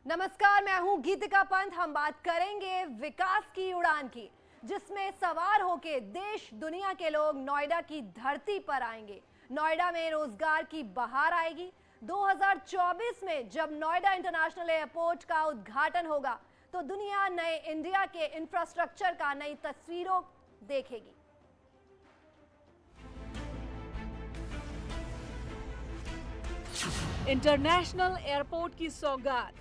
नमस्कार, मैं हूं गीतिका पंत। हम बात करेंगे विकास की उड़ान की, जिसमें सवार होके देश दुनिया के लोग नोएडा की धरती पर आएंगे। नोएडा में रोजगार की बहार आएगी। 2024 में जब नोएडा इंटरनेशनल एयरपोर्ट का उद्घाटन होगा तो दुनिया नए इंडिया के इंफ्रास्ट्रक्चर का नई तस्वीरों देखेगी। इंटरनेशनल एयरपोर्ट की सौगात,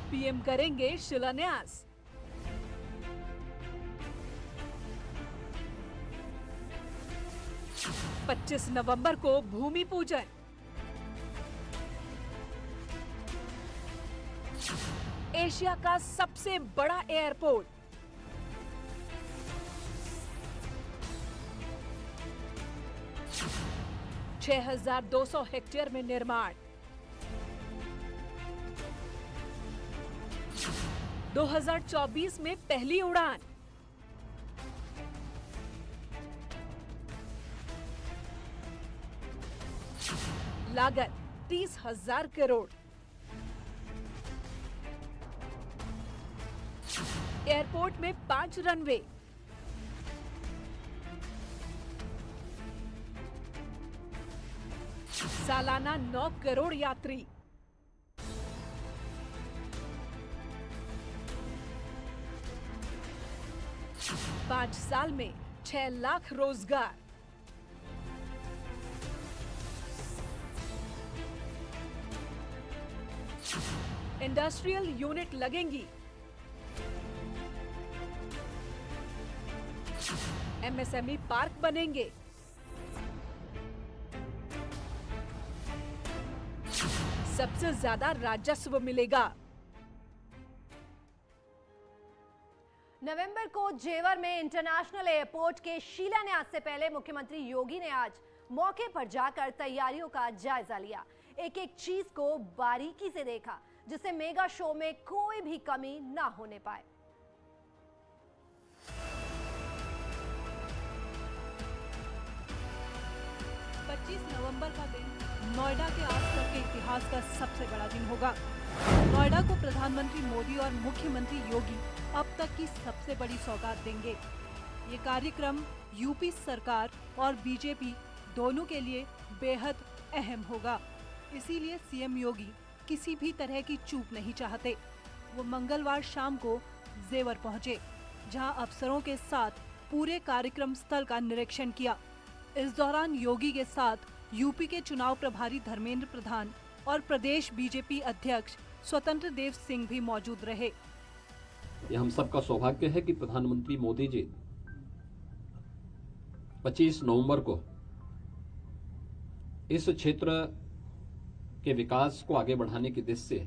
पीएम करेंगे शिलान्यास। पच्चीस नवंबर को भूमि पूजन। एशिया का सबसे बड़ा एयरपोर्ट, 6200 हेक्टेयर में निर्माण। 2024 में पहली उड़ान। लागत 30,000 करोड़। एयरपोर्ट में 5 रनवे। सालाना 9 करोड़ यात्री। पांच साल में 6 लाख रोजगार। इंडस्ट्रियल यूनिट लगेंगी। एमएसएमई पार्क बनेंगे। सबसे ज्यादा राजस्व मिलेगा। नवंबर को जेवर में इंटरनेशनल एयरपोर्ट के शिलान्यास से पहले मुख्यमंत्री योगी ने आज मौके पर जाकर तैयारियों का जायजा लिया। एक एक चीज को बारीकी से देखा, जिससे मेगा शो में कोई भी कमी ना होने पाए। नवंबर का दिन नोएडा के आज तक के इतिहास का सबसे बड़ा दिन होगा। नोएडा को प्रधानमंत्री मोदी और मुख्यमंत्री योगी अब तक की सबसे बड़ी सौगात देंगे। ये कार्यक्रम यूपी सरकार और बीजेपी दोनों के लिए बेहद अहम होगा। इसीलिए सीएम योगी किसी भी तरह की चूक नहीं चाहते। वो मंगलवार शाम को जेवर पहुंचे, जहां अफसरों के साथ पूरे कार्यक्रम स्थल का निरीक्षण किया। इस दौरान योगी के साथ यूपी के चुनाव प्रभारी धर्मेंद्र प्रधान और प्रदेश बीजेपी अध्यक्ष स्वतंत्र देव सिंह भी मौजूद रहे। ये हम सबका सौभाग्य है कि प्रधानमंत्री मोदी जी 25 नवंबर को इस क्षेत्र के विकास को आगे बढ़ाने की दिशा से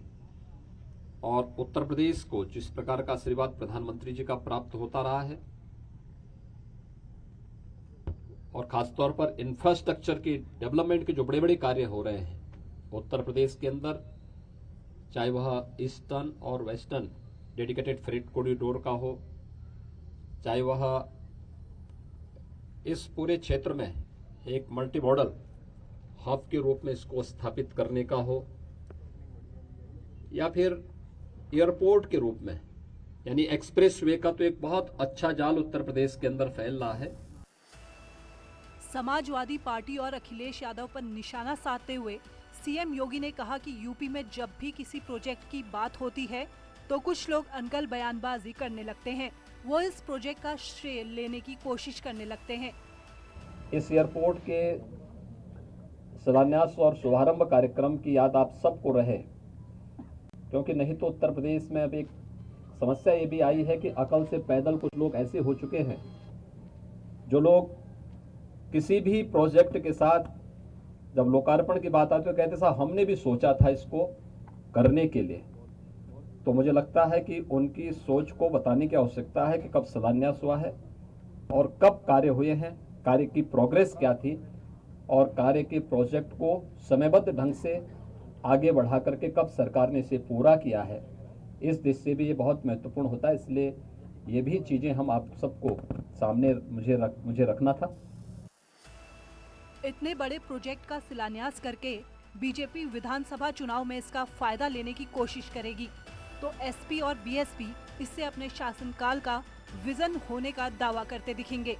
और उत्तर प्रदेश को जिस प्रकार का आशीर्वाद प्रधानमंत्री जी का प्राप्त होता रहा है और खासतौर पर इंफ्रास्ट्रक्चर के डेवलपमेंट के जो बड़े बड़े कार्य हो रहे हैं उत्तर प्रदेश के अंदर, चाहे वह ईस्टर्न और वेस्टर्न डेडिकेटेड फ्रेट कॉरिडोर का हो, चाहे वह इस पूरे क्षेत्र में एक मल्टी मॉडल हब के रूप में इसको स्थापित करने का हो, या फिर एयरपोर्ट के रूप में, यानी एक्सप्रेस वे का तो एक बहुत अच्छा जाल उत्तर प्रदेश के अंदर फैल रहा है। समाजवादी पार्टी और अखिलेश यादव पर निशाना साधते हुए सीएम योगी ने कहा कि यूपी में जब भी किसी प्रोजेक्ट की बात होती है तो कुछ लोग अनकल बयानबाजी करने लगते हैं। वो इस प्रोजेक्ट का श्रेय लेने की कोशिश करने लगते हैं। इस एयरपोर्ट के शिलान्यास और शुभारंभ कार्यक्रम की याद आप सबको रहे, क्योंकि नहीं तो उत्तर प्रदेश में अब एक समस्या ये भी आई है कि अकल से पैदल कुछ लोग ऐसे हो चुके हैं जो लोग किसी भी प्रोजेक्ट के साथ जब लोकार्पण की बात आती है तो कहते साहब हमने भी सोचा था इसको करने के लिए। तो मुझे लगता है कि उनकी सोच को बताने की आवश्यकता है कि कब शिलान्यास हुआ है और कब कार्य हुए हैं, कार्य की प्रोग्रेस क्या थी और कार्य के प्रोजेक्ट को समयबद्ध ढंग से आगे बढ़ा करके कब सरकार ने इसे पूरा किया है। इस दृष्टि से भी ये बहुत महत्वपूर्ण होता है, इसलिए ये भी चीज़ें हम आप सबको सामने मुझे रखना था। इतने बड़े प्रोजेक्ट का शिलान्यास करके बीजेपी विधानसभा चुनाव में इसका फायदा लेने की कोशिश करेगी, तो एसपी और बीएसपी इससे अपने शासनकाल का विजन होने का दावा करते दिखेंगे।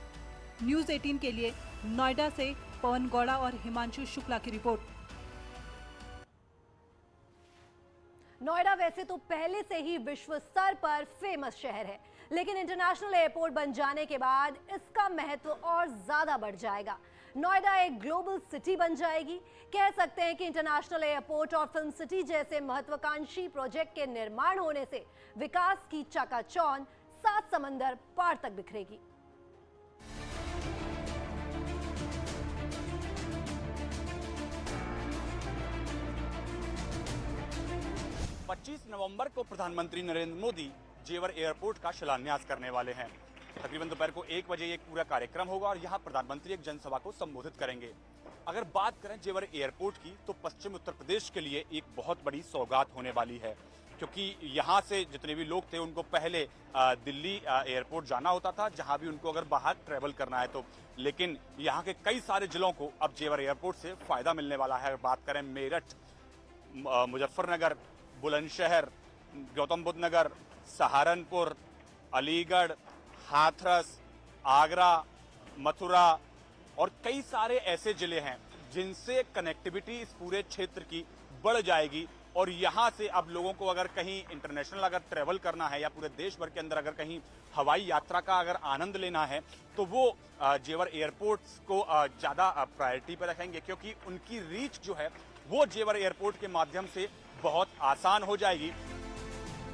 न्यूज़ 18 के लिए नोएडा से पवन गौड़ा और हिमांशु शुक्ला की रिपोर्ट। नोएडा वैसे तो पहले से ही विश्व स्तर पर फेमस शहर है, लेकिन इंटरनेशनल एयरपोर्ट बन जाने के बाद इसका महत्व और ज्यादा बढ़ जाएगा। नोएडा एक ग्लोबल सिटी बन जाएगी। कह सकते हैं कि इंटरनेशनल एयरपोर्ट और फिल्म सिटी जैसे महत्वाकांक्षी प्रोजेक्ट के निर्माण होने से विकास की चकाचौंध 7 समंदर पार तक बिखरेगी। पच्चीस नवंबर को प्रधानमंत्री नरेंद्र मोदी जेवर एयरपोर्ट का शिलान्यास करने वाले हैं। तकरीबन दोपहर को 1 बजे एक पूरा कार्यक्रम होगा और यहाँ प्रधानमंत्री एक जनसभा को संबोधित करेंगे। अगर बात करें जेवर एयरपोर्ट की, तो पश्चिम उत्तर प्रदेश के लिए एक बहुत बड़ी सौगात होने वाली है, क्योंकि यहाँ से जितने भी लोग थे उनको पहले दिल्ली एयरपोर्ट जाना होता था, जहाँ भी उनको अगर बाहर ट्रेवल करना है तो, लेकिन यहाँ के कई सारे जिलों को अब जेवर एयरपोर्ट से फायदा मिलने वाला है। बात करें मेरठ, मुजफ्फरनगर, बुलंदशहर, गौतम बुद्ध नगर, सहारनपुर, अलीगढ़, हाथरस, आगरा, मथुरा और कई सारे ऐसे जिले हैं जिनसे कनेक्टिविटी इस पूरे क्षेत्र की बढ़ जाएगी। और यहाँ से अब लोगों को अगर कहीं इंटरनेशनल अगर ट्रेवल करना है या पूरे देश भर के अंदर अगर कहीं हवाई यात्रा का अगर आनंद लेना है, तो वो जेवर एयरपोर्ट्स को ज़्यादा प्रायोरिटी पर रखेंगे, क्योंकि उनकी रीच जो है वो जेवर एयरपोर्ट के माध्यम से बहुत आसान हो जाएगी।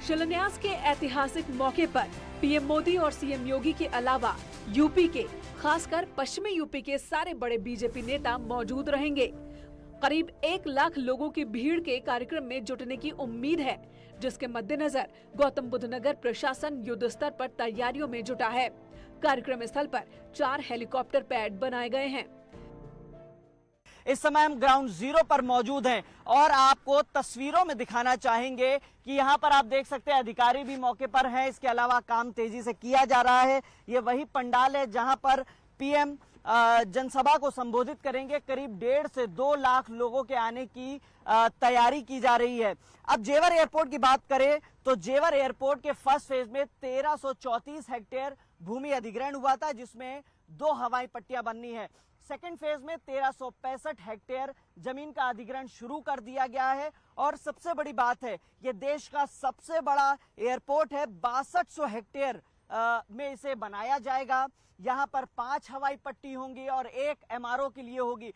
शिलान्यास के ऐतिहासिक मौके पर पीएम मोदी और सीएम योगी के अलावा यूपी के, खासकर पश्चिमी यूपी के सारे बड़े बीजेपी नेता मौजूद रहेंगे। करीब 1 लाख लोगों की भीड़ के कार्यक्रम में जुटने की उम्मीद है, जिसके मद्देनजर गौतम बुद्ध नगर प्रशासन युद्ध स्तर पर तैयारियों में जुटा है। कार्यक्रम स्थल पर 4 हेलीकॉप्टर पैड बनाए गए हैं। इस समय हम ग्राउंड जीरो पर मौजूद हैं और आपको तस्वीरों में दिखाना चाहेंगे कि यहाँ पर आप देख सकते हैं अधिकारी भी मौके पर हैं। इसके अलावा काम तेजी से किया जा रहा है। ये वही पंडाल है जहाँ पर पीएम जनसभा को संबोधित करेंगे। करीब 1.5 से 2 लाख लोगों के आने की तैयारी की जा रही है। अब जेवर एयरपोर्ट की बात करें तो जेवर एयरपोर्ट के फर्स्ट फेज में 1334 हेक्टेयर भूमि अधिग्रहण हुआ था, जिसमें 2 हवाई पट्टियां बननी है। सेकेंड फेज में 1365 हेक्टेयर जमीन का अधिग्रहण शुरू कर दिया गया है। और सबसे बड़ी बात है, ये देश का सबसे बड़ा एयरपोर्ट है। 6200 हेक्टेयर में इसे बनाया जाएगा। यहाँ पर 5 हवाई पट्टी होंगी और 1 एमआरओ के लिए होगी।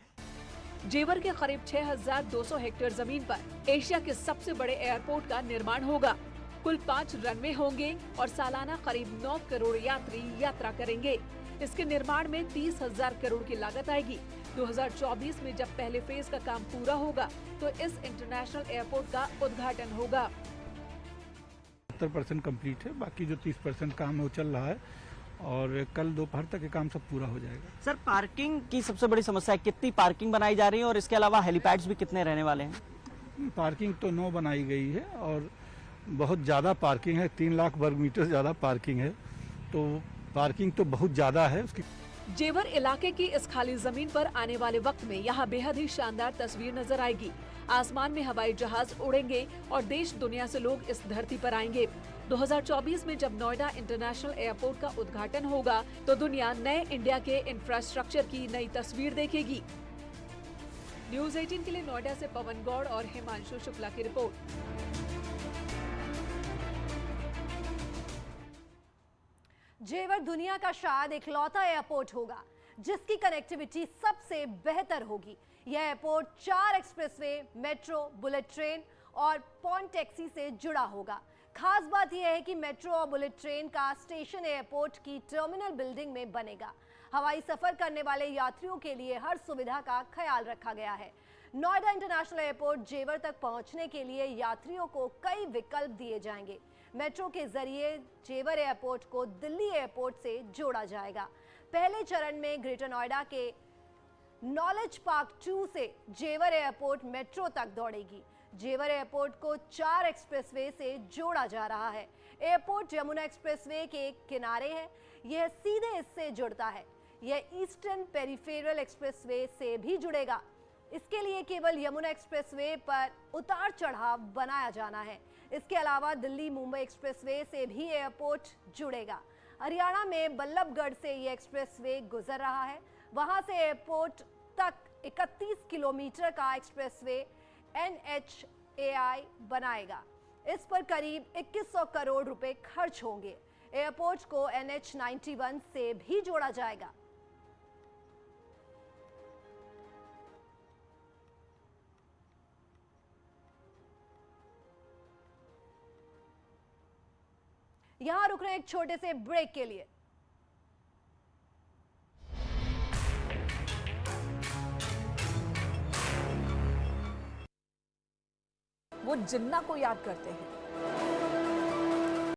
जेवर के करीब 6200 हेक्टेयर जमीन पर एशिया के सबसे बड़े एयरपोर्ट का निर्माण होगा। कुल 5 रनवे होंगे और सालाना करीब 9 करोड़ यात्री यात्रा करेंगे। इसके निर्माण में 30,000 करोड़ की लागत आएगी। 2024 में जब पहले फेज का काम पूरा होगा तो इस इंटरनेशनल एयरपोर्ट का उद्घाटन होगा। 70% कंप्लीट है, बाकी जो 30% काम है वो चल रहा है और कल दोपहर तक ये काम सब पूरा हो जाएगा। सर, पार्किंग की सबसे बड़ी समस्या है, कितनी पार्किंग बनाई जा रही है और इसके अलावा हेलीपैड्स भी कितने रहने वाले हैं? पार्किंग तो 9 बनाई गई है और बहुत ज़्यादा पार्किंग है। 3 लाख वर्ग मीटर ज़्यादा पार्किंग है, तो पार्किंग तो बहुत ज़्यादा है उसकी। जेवर इलाके की इस खाली जमीन पर आने वाले वक्त में यहाँ बेहद ही शानदार तस्वीर नजर आएगी। आसमान में हवाई जहाज उड़ेंगे और देश दुनिया से लोग इस धरती पर आएंगे। 2024 में जब नोएडा इंटरनेशनल एयरपोर्ट का उद्घाटन होगा तो दुनिया नए इंडिया के इंफ्रास्ट्रक्चर की नई तस्वीर देखेगी। न्यूज़ 18 के लिए नोएडा से पवन गौड़ और हिमांशु शुक्ला की रिपोर्ट। जेवर दुनिया का शायद इकलौता एयरपोर्ट होगा जिसकी कनेक्टिविटी सबसे बेहतर होगी। यह airport 4 expressway, metro, bullet train और पॉन टैक्सी से जुड़ा होगा। खास बात यह है कि मेट्रो और बुलेट ट्रेन का स्टेशन एयरपोर्ट की टर्मिनल बिल्डिंग में बनेगा। हवाई सफर करने वाले यात्रियों के लिए हर सुविधा का ख्याल रखा गया है। नोएडा इंटरनेशनल एयरपोर्ट जेवर तक पहुंचने के लिए यात्रियों को कई विकल्प दिए जाएंगे। मेट्रो के जरिए जेवर एयरपोर्ट को दिल्ली एयरपोर्ट से जोड़ा जाएगा। पहले चरण में ग्रेटर नोएडा के नॉलेज पार्क 2 से जेवर एयरपोर्ट मेट्रो तक दौड़ेगी। जेवर एयरपोर्ट को 4 एक्सप्रेसवे से जोड़ा जा रहा है। एयरपोर्ट यमुना एक्सप्रेसवे के किनारे है। यह सीधे इससे जुड़ता है। यह ईस्टर्न पेरिफेरल एक्सप्रेसवे से भी जुड़ेगा। इसके लिए केवल यमुना एक्सप्रेसवे पर उतार चढ़ाव बनाया जाना है। इसके अलावा दिल्ली मुंबई एक्सप्रेसवे से भी एयरपोर्ट जुड़ेगा। हरियाणा में बल्लभगढ़ से यह एक्सप्रेसवे गुजर रहा है। वहां से एयरपोर्ट तक 31 किलोमीटर का एक्सप्रेसवे NHAI बनाएगा। इस पर करीब 2100 करोड़ रुपए खर्च होंगे। एयरपोर्ट को NH91 से भी जोड़ा जाएगा। यहां रुक रहे हैं एक छोटे से ब्रेक के लिए। वो जिन्ना को याद करते हैं,